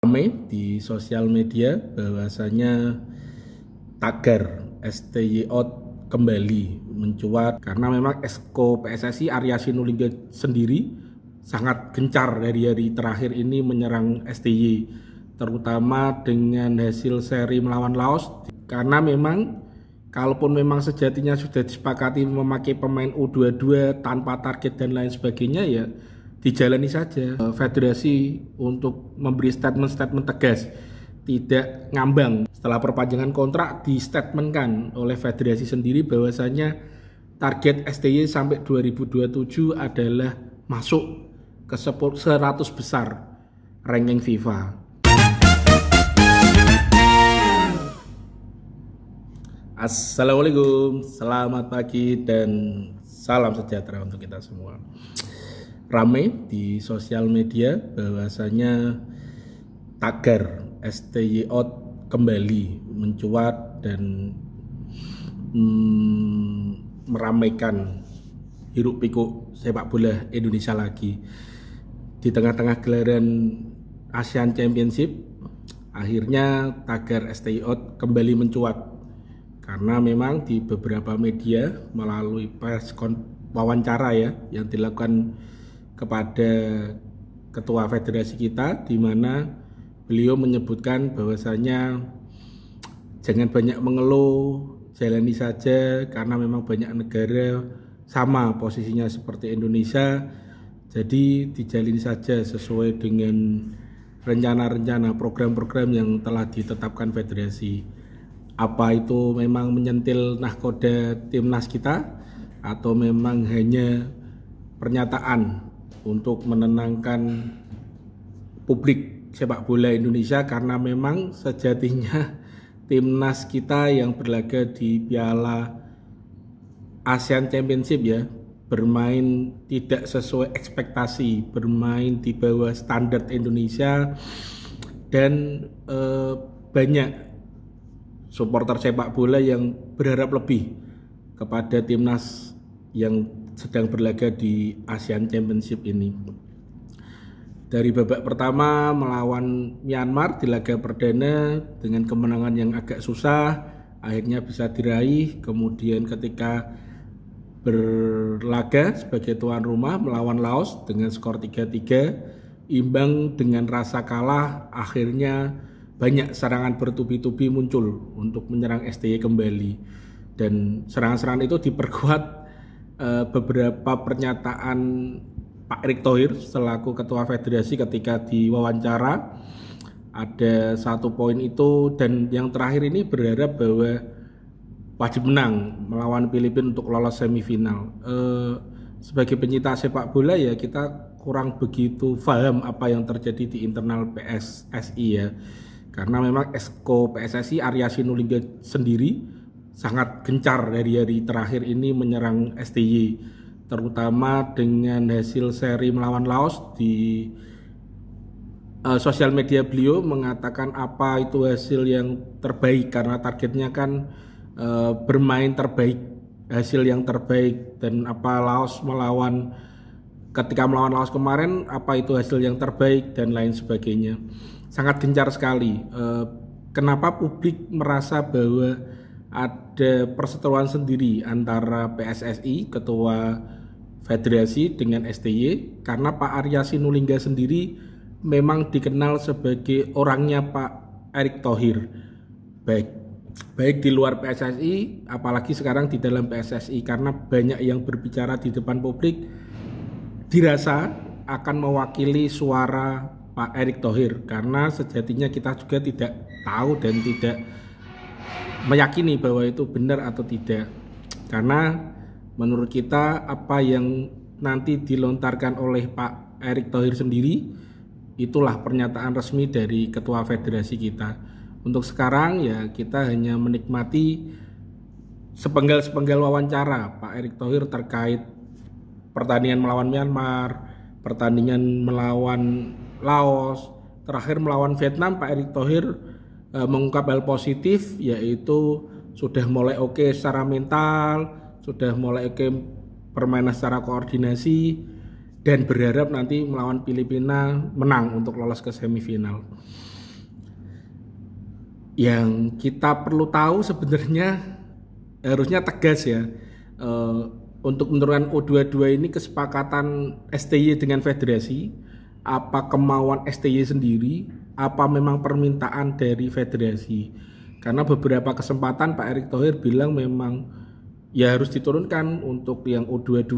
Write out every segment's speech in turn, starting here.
Ramai di sosial media bahwasanya tagar STY out kembali mencuat karena memang Exco PSSI Arya Sinulinga sendiri sangat gencar dari hari terakhir ini menyerang STY, terutama dengan hasil seri melawan Laos. Karena memang kalaupun memang sejatinya sudah disepakati memakai pemain U22 tanpa target dan lain sebagainya, ya dijalani saja. Federasi untuk memberi statement tegas, tidak ngambang. Setelah perpanjangan kontrak, distatementkan oleh federasi sendiri bahwasanya target STY sampai 2027 adalah masuk ke 100 besar ranking FIFA. Assalamualaikum, selamat pagi dan salam sejahtera untuk kita semua. Ramai di sosial media bahwasanya tagar STY out kembali mencuat dan meramaikan hiruk pikuk sepak bola Indonesia lagi. Di tengah-tengah gelaran Asian Championship, akhirnya tagar STY out kembali mencuat karena memang di beberapa media melalui wawancara ya yang dilakukan kepada ketua federasi kita, di mana beliau menyebutkan bahwasanya jangan banyak mengeluh, jalani saja karena memang banyak negara sama posisinya seperti Indonesia, jadi dijalani saja sesuai dengan rencana-rencana program-program yang telah ditetapkan federasi. Apa itu memang menyentil nahkoda timnas kita atau memang hanya pernyataan untuk menenangkan publik sepak bola Indonesia, karena memang sejatinya timnas kita yang berlaga di Piala Asian Championship ya bermain tidak sesuai ekspektasi, bermain di bawah standar Indonesia, dan banyak supporter sepak bola yang berharap lebih kepada timnas yang sedang berlaga di Asian Championship ini. Dari babak pertama melawan Myanmar di laga perdana dengan kemenangan yang agak susah, akhirnya bisa diraih. Kemudian ketika berlaga sebagai tuan rumah melawan Laos dengan skor 3-3, imbang dengan rasa kalah, akhirnya banyak serangan bertubi-tubi muncul untuk menyerang STY kembali. Dan serangan-serangan itu diperkuat beberapa pernyataan Pak Erick Thohir selaku ketua federasi ketika diwawancara. Ada satu poin itu, dan yang terakhir ini berharap bahwa wajib menang melawan Filipina untuk lolos semifinal. Sebagai pencinta sepak bola ya kita kurang begitu paham apa yang terjadi di internal PSSI ya, karena memang Exco PSSI Arya Sinulinga sendiri sangat gencar dari hari terakhir ini menyerang STY, terutama dengan hasil seri melawan Laos. Di sosial media beliau mengatakan apa itu hasil yang terbaik, karena targetnya kan bermain terbaik, hasil yang terbaik, dan apa ketika melawan Laos kemarin apa itu hasil yang terbaik dan lain sebagainya. Sangat gencar sekali. Kenapa publik merasa bahwa ada perseteruan sendiri antara PSSI, ketua federasi, dengan STY? Karena Pak Arya Sinulinga sendiri memang dikenal sebagai orangnya Pak Erick Thohir, baik di luar PSSI apalagi sekarang di dalam PSSI, karena banyak yang berbicara di depan publik dirasa akan mewakili suara Pak Erick Thohir, karena sejatinya kita juga tidak tahu dan tidak meyakini bahwa itu benar atau tidak, karena menurut kita apa yang nanti dilontarkan oleh Pak Erick Thohir sendiri itulah pernyataan resmi dari ketua federasi kita. Untuk sekarang ya kita hanya menikmati sepenggal wawancara Pak Erick Thohir terkait pertandingan melawan Myanmar, pertandingan melawan Laos, terakhir melawan Vietnam. Pak Erick Thohir mengungkap hal positif, yaitu sudah mulai oke secara mental, sudah mulai oke permainan secara koordinasi, dan berharap nanti melawan Filipina menang untuk lolos ke semifinal. Yang kita perlu tahu sebenarnya harusnya tegas ya, untuk menurunkan U22 ini kesepakatan STY dengan federasi, apa kemauan STY sendiri, apa memang permintaan dari federasi. Karena beberapa kesempatan Pak Erick Thohir bilang memang ya harus diturunkan untuk yang U22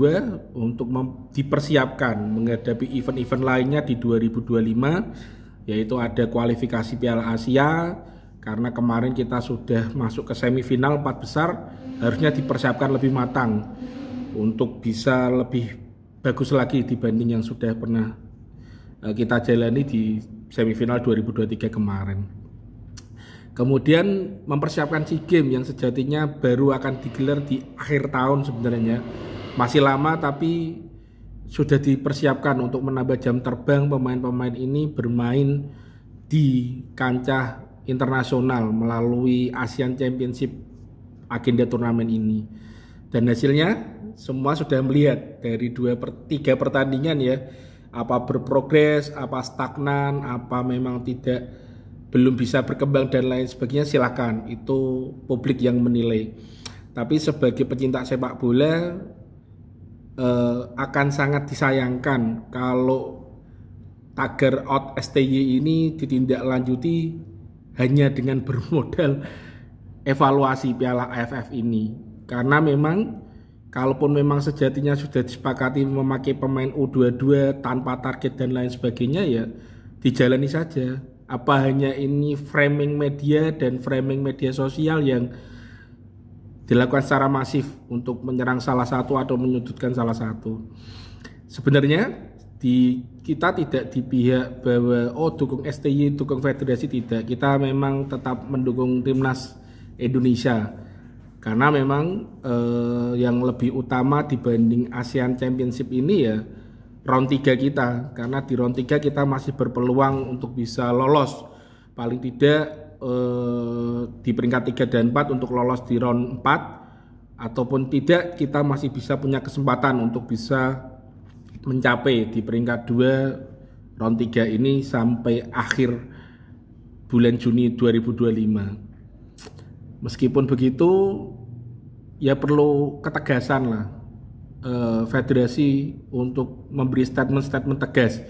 untuk dipersiapkan menghadapi event-event lainnya di 2025, yaitu ada kualifikasi Piala Asia. Karena kemarin kita sudah masuk ke semifinal 4 besar, harusnya dipersiapkan lebih matang untuk bisa lebih bagus lagi dibanding yang sudah pernah kita jalani di semifinal 2023 kemarin. Kemudian mempersiapkan SEA Games yang sejatinya baru akan digelar di akhir tahun sebenarnya. Masih lama tapi sudah dipersiapkan untuk menambah jam terbang pemain-pemain ini bermain di kancah internasional melalui Asian Championship agenda turnamen ini. Dan hasilnya semua sudah melihat dari 3 pertandingan ya, apa berprogres, apa stagnan, apa memang belum bisa berkembang dan lain sebagainya. Silakan, itu publik yang menilai. Tapi sebagai pecinta sepak bola akan sangat disayangkan kalau tagar out STY ini ditindaklanjuti hanya dengan bermodal evaluasi Piala AFF ini. Karena memang kalaupun memang sejatinya sudah disepakati memakai pemain U22 tanpa target dan lain sebagainya, ya dijalani saja. Apa hanya ini framing media dan framing media sosial yang dilakukan secara masif untuk menyerang salah satu atau menyudutkan salah satu? Sebenarnya kita tidak di pihak bahwa dukung STY, dukung federasi, tidak. Kita memang tetap mendukung timnas Indonesia karena memang yang lebih utama dibanding ASEAN Championship ini ya round 3 kita, karena di round 3 kita masih berpeluang untuk bisa lolos paling tidak di peringkat 3 dan 4 untuk lolos di round 4, ataupun tidak kita masih bisa punya kesempatan untuk bisa mencapai di peringkat 2 round 3 ini sampai akhir bulan Juni 2025. Meskipun begitu ya perlu ketegasan lah federasi untuk memberi statement tegas,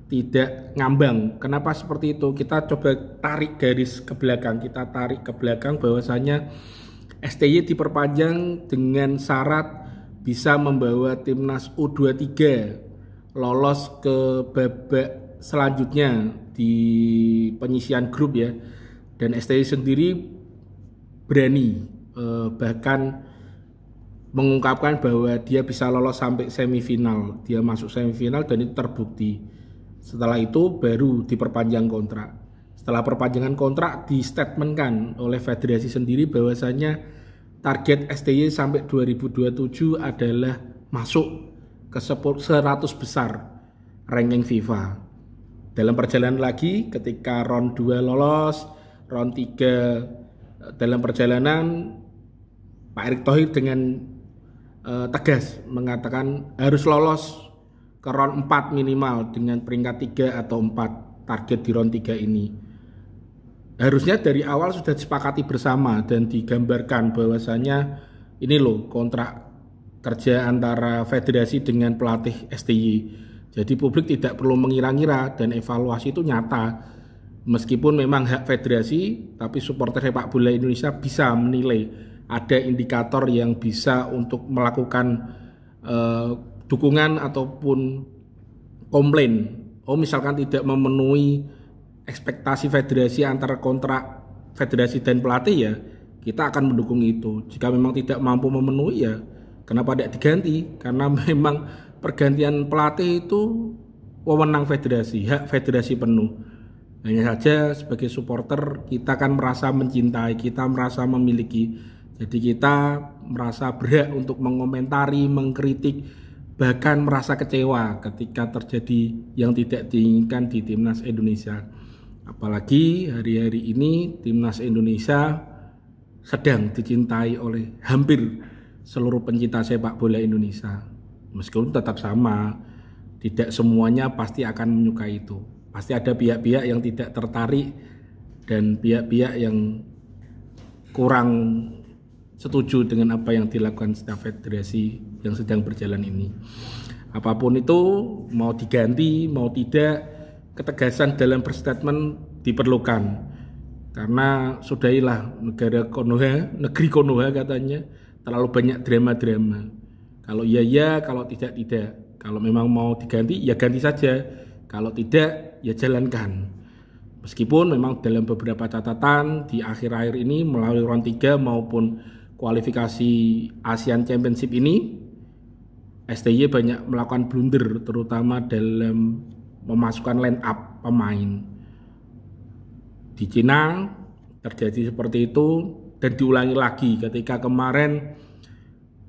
tidak ngambang. Kenapa seperti itu? Kita coba tarik garis ke belakang, bahwasanya STY diperpanjang dengan syarat bisa membawa timnas U23 lolos ke babak selanjutnya di penyisian grup ya. Dan STY sendiri berani bahkan mengungkapkan bahwa dia bisa lolos sampai semifinal. Dia masuk semifinal dan itu terbukti. Setelah itu baru diperpanjang kontrak. Setelah perpanjangan kontrak distatementkan oleh federasi sendiri bahwasanya target STY sampai 2027 adalah masuk ke 100 besar ranking FIFA. Dalam perjalanan lagi ketika round 2 lolos, round 3 dalam perjalanan Pak Erick Thohir dengan tegas mengatakan harus lolos ke round 4 minimal dengan peringkat 3 atau 4 target di round 3 ini. Harusnya dari awal sudah disepakati bersama dan digambarkan bahwasanya ini loh kontrak kerja antara federasi dengan pelatih STY. Jadi publik tidak perlu mengira-ngira dan evaluasi itu nyata. Meskipun memang hak federasi, tapi supporter sepak bola Indonesia bisa menilai. Ada indikator yang bisa untuk melakukan dukungan ataupun komplain. Misalkan tidak memenuhi ekspektasi federasi antara kontrak federasi dan pelatih, ya kita akan mendukung itu. Jika memang tidak mampu memenuhi, ya kenapa tidak diganti? Karena memang pergantian pelatih itu wewenang federasi, hak federasi penuh. Hanya saja sebagai supporter kita kan merasa mencintai, kita merasa memiliki. Jadi kita merasa berhak untuk mengomentari, mengkritik, bahkan merasa kecewa ketika terjadi yang tidak diinginkan di timnas Indonesia. Apalagi hari-hari ini timnas Indonesia sedang dicintai oleh hampir seluruh pencinta sepak bola Indonesia. Meskipun tetap sama, tidak semuanya pasti akan menyukai itu. Pasti ada pihak-pihak yang tidak tertarik dan pihak-pihak yang kurang setuju dengan apa yang dilakukan staf federasi yang sedang berjalan ini. Apapun itu, mau diganti, mau tidak, ketegasan dalam berstatement diperlukan. Karena sudahilah negeri Konoha katanya, terlalu banyak drama-drama. Kalau iya, kalau tidak. Kalau memang mau diganti, ya ganti saja. Kalau tidak, ya jalankan. Meskipun memang dalam beberapa catatan di akhir-akhir ini melalui round 3 maupun kualifikasi Asian Championship ini, STY banyak melakukan blunder terutama dalam memasukkan line up pemain. Di Cina terjadi seperti itu dan diulangi lagi ketika kemarin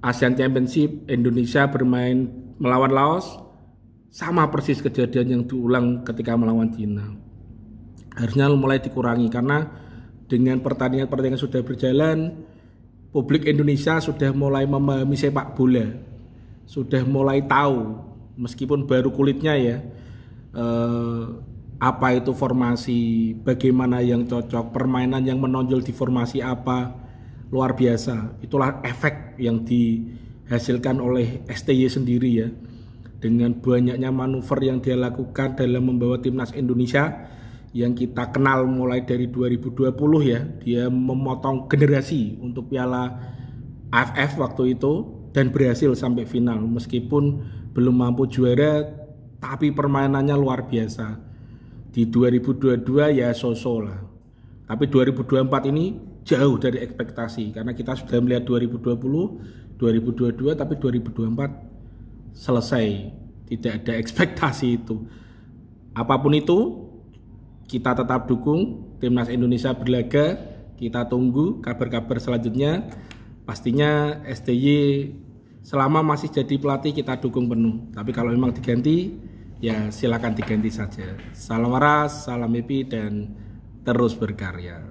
Asian Championship Indonesia bermain melawan Laos, sama persis kejadian yang diulang ketika melawan Cina. Harusnya mulai dikurangi karena dengan pertandingan sudah berjalan, publik Indonesia sudah mulai memahami sepak bola, sudah mulai tahu meskipun baru kulitnya ya, apa itu formasi, bagaimana yang cocok, permainan yang menonjol di formasi apa, luar biasa. Itulah efek yang dihasilkan oleh STY sendiri ya, dengan banyaknya manuver yang dia lakukan dalam membawa timnas Indonesia yang kita kenal mulai dari 2020 ya. Dia memotong generasi untuk Piala AFF waktu itu dan berhasil sampai final meskipun belum mampu juara, tapi permainannya luar biasa. Di 2022 ya so-so lah, tapi 2024 ini jauh dari ekspektasi karena kita sudah melihat 2020, 2022, tapi 2024 selesai, tidak ada ekspektasi itu. Apapun itu, kita tetap dukung timnas Indonesia berlaga. Kita tunggu kabar-kabar selanjutnya. Pastinya STY selama masih jadi pelatih kita dukung penuh. Tapi kalau memang diganti, ya silakan diganti saja. Salam waras, salam happy, dan terus berkarya.